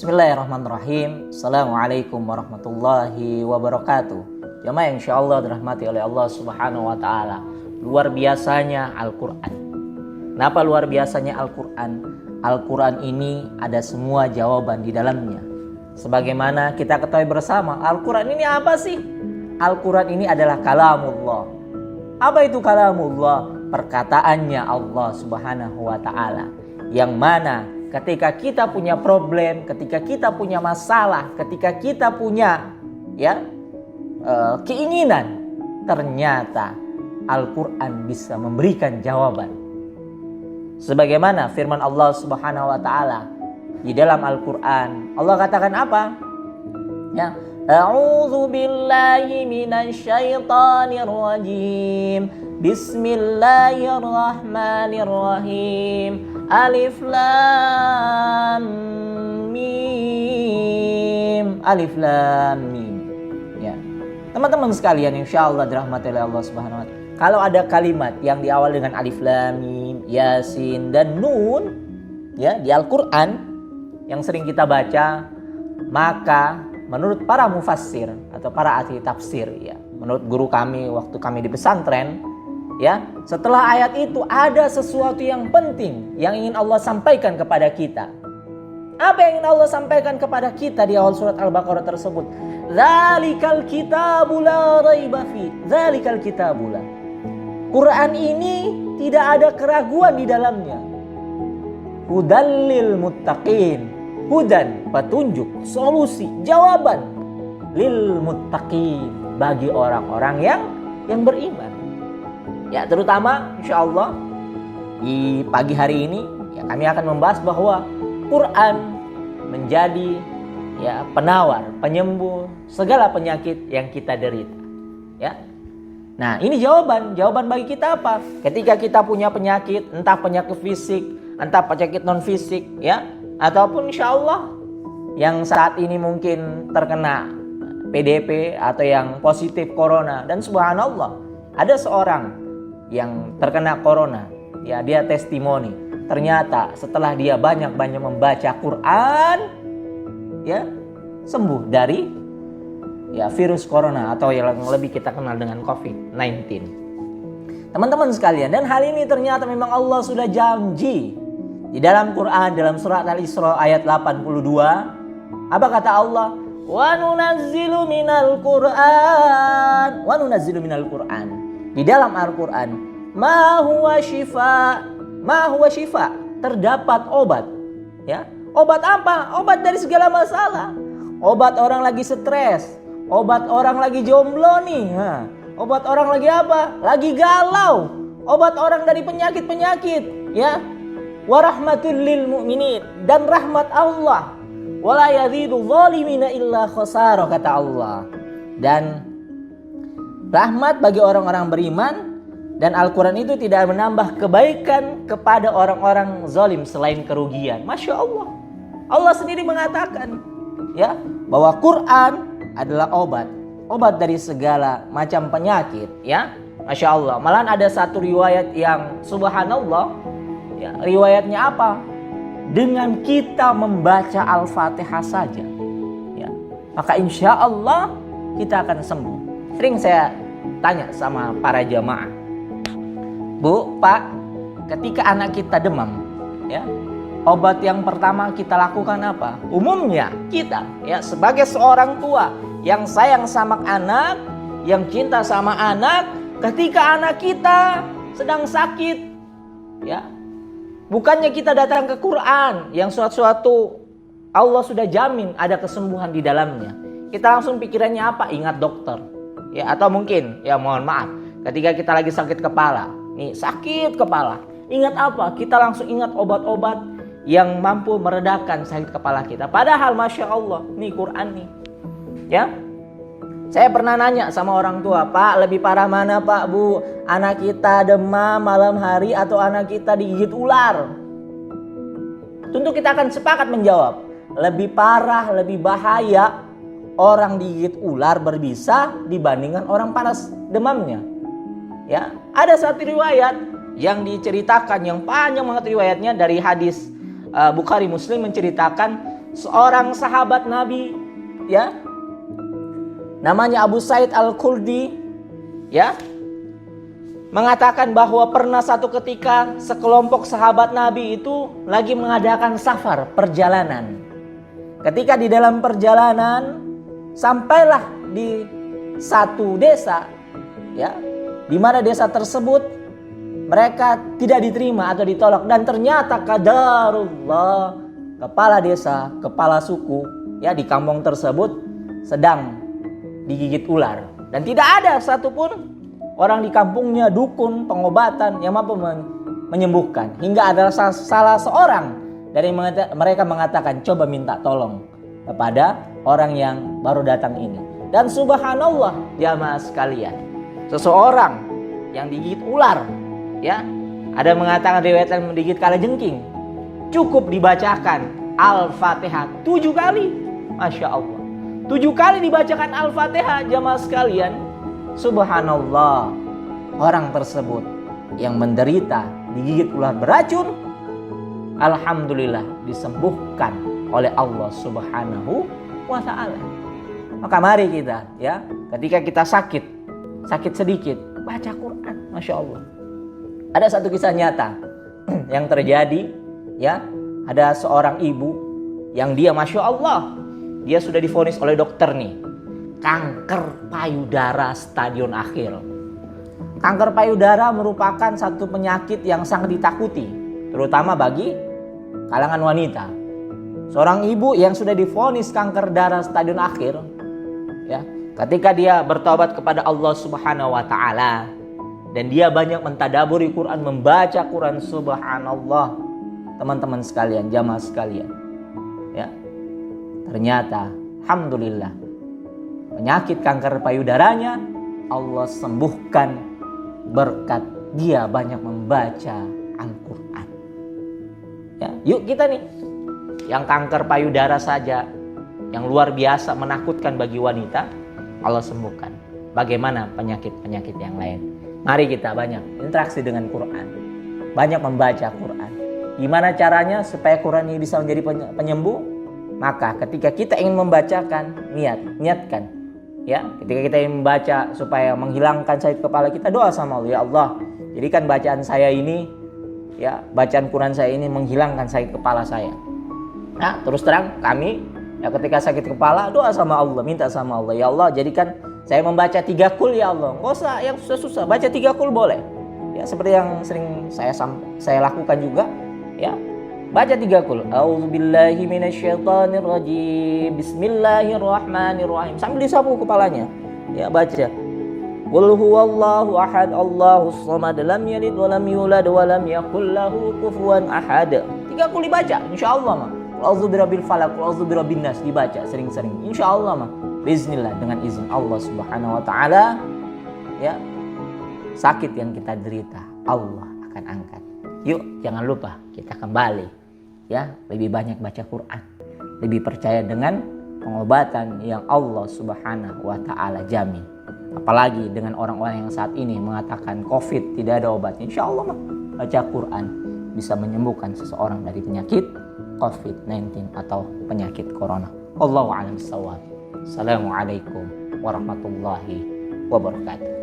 Bismillahirrahmanirrahim. Assalamualaikum warahmatullahi wabarakatuh. Jamaah yang insyaallah dirahmati oleh Allah Subhanahu wa taala. Luar biasanya Al-Qur'an. Kenapa luar biasanya Al-Qur'an? Al-Qur'an ini ada semua jawaban di dalamnya. Sebagaimana kita ketahui bersama, Al-Qur'an ini apa sih? Al-Qur'an ini adalah kalamullah. Apa itu kalamullah? Perkataannya Allah Subhanahu wa taala. Yang mana ketika kita punya problem, ketika kita punya masalah, ketika kita punya keinginan, ternyata Al-Quran bisa memberikan jawaban. Sebagaimana firman Allah Subhanahu wa taala di dalam Al-Quran, Allah katakan apa? Ya, A'udzu billahi minasyaitonir rajim. Bismillahirrahmanirrahim. Alif lam mim. Alif lam mim. Ya. Teman-teman sekalian, insyaallah dirahmati oleh Allah Subhanahu wa taala. Kalau ada kalimat yang diawali dengan alif lam mim, yasin dan nun ya di Al-Qur'an yang sering kita baca, maka menurut para mufassir atau para ahli tafsir ya, menurut guru kami waktu kami di pesantren, ya, setelah ayat itu ada sesuatu yang penting yang ingin Allah sampaikan kepada kita. Apa yang ingin Allah sampaikan kepada kita di awal surat Al-Baqarah tersebut? Dzalikal kitabu la raiba fi. Dzalikal kitabu la. Quran ini tidak ada keraguan di dalamnya. Hudal lil muttaqin. Hudan, petunjuk, solusi, jawaban lil muttaqin, bagi orang-orang yang beriman. Ya, terutama insyaallah di pagi hari ini ya, kami akan membahas bahwa Quran menjadi ya penawar, penyembuh segala penyakit yang kita derita. Ya. Nah, ini jawaban bagi kita apa? Ketika kita punya penyakit, entah penyakit fisik, entah penyakit non fisik, ya, ataupun insyaallah yang saat ini mungkin terkena PDP atau yang positif corona, dan subhanallah ada seorang yang terkena corona, ya, dia testimoni. Ternyata setelah dia banyak-banyak membaca Quran, ya, sembuh dari ya virus corona atau yang lebih kita kenal dengan COVID-19. Teman-teman sekalian, dan hal ini ternyata memang Allah sudah janji di dalam Quran, dalam surat Al-Isra ayat 82. Apa kata Allah? Wa nunazzilu minal Qur'an. Wa nunazzilu minal Qur'an. Di dalam Al-Quran, ma huwa syifa, terdapat obat. Ya, obat apa? Obat dari segala masalah. Obat orang lagi stres, obat orang lagi jomblo nih. Obat orang lagi apa? Lagi galau. Obat orang dari penyakit-penyakit, ya. Wa rahmatul lil mu'minin, dan rahmat Allah. Wala yazidu zalimina illa khasara, kata Allah. Dan rahmat bagi orang-orang beriman, dan Al-Quran itu tidak menambah kebaikan kepada orang-orang zalim selain kerugian. Masya Allah. Allah sendiri mengatakan ya bahwa Quran adalah obat dari segala macam penyakit, ya. Masya Allah. Malahan ada satu riwayat yang subhanallah, ya, riwayatnya apa? Dengan kita membaca Al-Fatihah saja, ya, maka insya Allah kita akan sembuh. Sering saya tanya sama para jamaah, Bu, Pak, ketika anak kita demam, ya, obat yang pertama kita lakukan apa? Umumnya kita, ya, sebagai seorang tua yang sayang sama anak, yang cinta sama anak, ketika anak kita sedang sakit, ya, bukannya kita datang ke Quran yang suatu Allah sudah jamin ada kesembuhan di dalamnya. Kita langsung pikirannya apa? Ingat dokter. Ya, atau mungkin ya mohon maaf, ketika kita lagi sakit kepala, nih sakit kepala, ingat apa? Kita langsung ingat obat-obat yang mampu meredakan sakit kepala kita. Padahal Masya Allah, nih Quran nih. Ya. Saya pernah nanya sama orang tua, Pak, lebih parah mana Pak, Bu? Anak kita demam malam hari atau anak kita digigit ular? Tentu kita akan sepakat menjawab, lebih parah, lebih bahaya orang digigit ular berbisa dibandingkan orang panas demamnya. Ya, ada satu riwayat yang diceritakan yang panjang banget riwayatnya dari hadis Bukhari Muslim menceritakan seorang sahabat Nabi, ya, namanya Abu Sa'id Al-Khudri, ya, mengatakan bahwa pernah satu ketika sekelompok sahabat Nabi itu lagi mengadakan safar, perjalanan. Ketika di dalam perjalanan sampailah di satu desa, ya, di mana desa tersebut mereka tidak diterima atau ditolak, dan ternyata qadarullah, kepala desa, kepala suku, ya, di kampung tersebut sedang digigit ular, dan tidak ada satupun orang di kampungnya, dukun, pengobatan yang mampu menyembuhkan. Hingga ada salah seorang dari mereka mengatakan, coba minta tolong kepada orang yang baru datang ini. Dan subhanallah, jamaah sekalian, seseorang yang digigit ular, ya, ada mengatakan riwayat yang menggigit kalajengking, cukup dibacakan Al-Fatihah 7 kali. Masya Allah, 7 kali dibacakan Al-Fatihah, jamaah sekalian. Subhanallah, orang tersebut yang menderita digigit ular beracun, alhamdulillah disembuhkan oleh Allah Subhanahu wa ta'ala. Maka mari kita, ya, ketika kita sakit sedikit, baca Quran. Masya Allah. Ada satu kisah nyata yang terjadi, ya, ada seorang ibu yang dia, Masya Allah, dia sudah divonis oleh dokter nih, kanker payudara stadion akhir. Kanker payudara merupakan satu penyakit yang sangat ditakuti, terutama bagi kalangan wanita. Seorang ibu yang sudah divonis kanker darah stadion akhir, ya, ketika dia bertobat kepada Allah Subhanahu wa ta'ala, dan dia banyak mentadaburi Quran, membaca Quran, subhanallah, teman-teman sekalian, jamaah sekalian, ya, ternyata alhamdulillah penyakit kanker payudaranya Allah sembuhkan berkat dia banyak membaca Al-Quran. Ya, yuk kita nih yang kanker payudara saja, yang luar biasa menakutkan bagi wanita, Allah sembuhkan. Bagaimana penyakit-penyakit yang lain? Mari kita banyak interaksi dengan Quran, banyak membaca Quran. Gimana caranya supaya Quran ini bisa menjadi penyembuh? Maka ketika kita ingin membacakan, niatkan, ya, ketika kita ingin membaca supaya menghilangkan sakit kepala, kita doa sama Allah, ya Allah, jadikan bacaan saya ini, ya, bacaan Quran saya ini menghilangkan sakit kepala saya. Nah, terus terang kami, ya, ketika sakit kepala doa sama Allah, minta sama Allah, ya Allah, jadikan saya membaca 3 kul, ya Allah. Nggak usah yang susah-susah, baca 3 kul boleh. Ya, seperti yang sering saya lakukan juga, ya. Baca 3 kul. A'udzubillahi minasyaitonirrajim. Bismillahirrahmanirrahim. Sambil disapu kepalanya. Ya, baca. Qul huwallahu ahad, Allahus samad, lam yalid wa lam yulad wa lam yakul lahu kufuwan ahad. 3 kul dibaca, insyaallah mah. A'udzu birabbil falaq, a'udzu birabbin nas, dibaca sering-sering. Insyaallah mah. Bismillah, dengan izin Allah Subhanahu wa taala, ya, sakit yang kita derita Allah akan angkat. Yuk, jangan lupa kita kembali, ya, lebih banyak baca Quran, lebih percaya dengan pengobatan yang Allah Subhanahu wa ta'ala jamin. Apalagi dengan orang-orang yang saat ini mengatakan COVID tidak ada obatnya. Insya Allah baca Quran bisa menyembuhkan seseorang dari penyakit COVID-19 atau penyakit Corona. Allahu a'lam bishawab. Assalamualaikum warahmatullahi wabarakatuh.